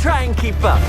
try and keep up.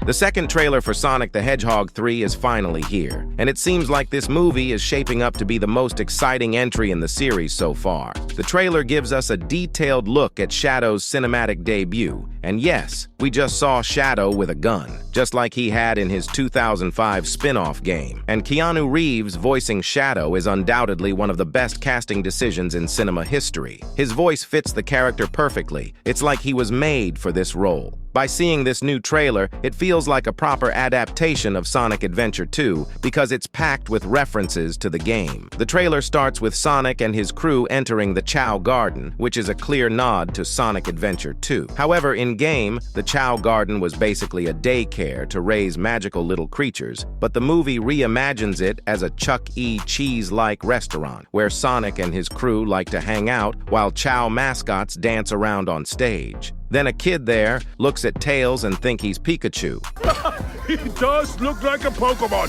The second trailer for Sonic the Hedgehog 3 is finally here, and it seems like this movie is shaping up to be the most exciting entry in the series so far. The trailer gives us a detailed look at Shadow's cinematic debut, and yes, we just saw Shadow with a gun, just like he had in his 2005 spin-off game. And Keanu Reeves voicing Shadow is undoubtedly one of the best casting decisions in cinema history. His voice fits the character perfectly. It's like he was made for this role. By seeing this new trailer, it feels like a proper adaptation of Sonic Adventure 2 because it's packed with references to the game. The trailer starts with Sonic and his crew entering the Chao Garden, which is a clear nod to Sonic Adventure 2. However, in-game, the Chao Garden was basically a daycare to raise magical little creatures, but the movie reimagines it as a Chuck E. Cheese-like restaurant where Sonic and his crew like to hang out while Chao mascots dance around on stage. Then a kid there looks at Tails and thinks he's Pikachu. He does look like a Pokémon!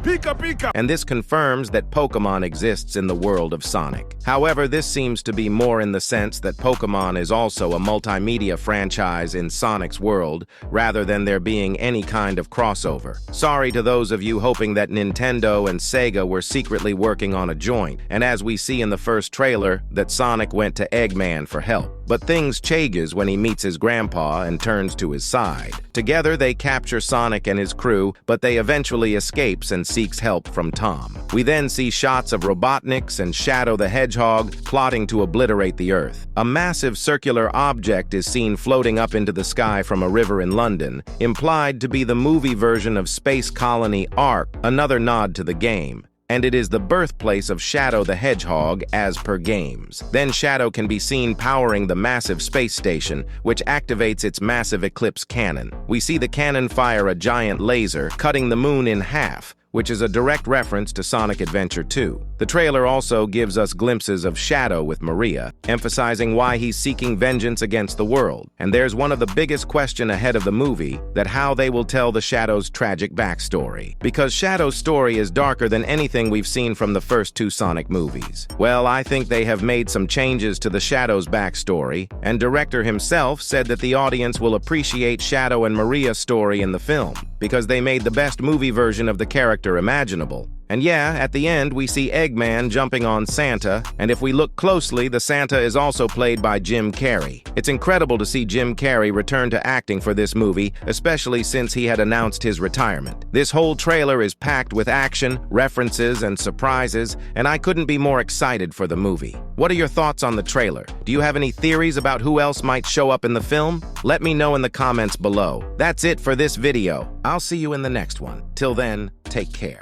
Pika Pika! And this confirms that Pokémon exists in the world of Sonic. However, this seems to be more in the sense that Pokémon is also a multimedia franchise in Sonic's world, rather than there being any kind of crossover. Sorry to those of you hoping that Nintendo and Sega were secretly working on a joint, and as we see in the first trailer, that Sonic went to Eggman for help. But things changes when he meets his grandpa and turns to his side. Together, they capture Sonic and his crew, but they eventually escapes and seeks help from Tom. We then see shots of Robotnik and Shadow the Hedgehog plotting to obliterate the Earth. A massive circular object is seen floating up into the sky from a river in London, implied to be the movie version of Space Colony ARK, another nod to the game. And it is the birthplace of Shadow the Hedgehog as per games. Then Shadow can be seen powering the massive space station, which activates its massive eclipse cannon. We see the cannon fire a giant laser, cutting the moon in half, which is a direct reference to Sonic Adventure 2. The trailer also gives us glimpses of Shadow with Maria, emphasizing why he's seeking vengeance against the world. And there's one of the biggest questions ahead of the movie, that how they will tell the Shadow's tragic backstory. Because Shadow's story is darker than anything we've seen from the first two Sonic movies. Well, I think they have made some changes to the Shadow's backstory, and director himself said that the audience will appreciate Shadow and Maria's story in the film, because they made the best movie version of the character imaginable. And yeah, at the end, we see Eggman jumping on Santa, and if we look closely, the Santa is also played by Jim Carrey. It's incredible to see Jim Carrey return to acting for this movie, especially since he had announced his retirement. This whole trailer is packed with action, references, and surprises, and I couldn't be more excited for the movie. What are your thoughts on the trailer? Do you have any theories about who else might show up in the film? Let me know in the comments below. That's it for this video. I'll see you in the next one. Till then, take care.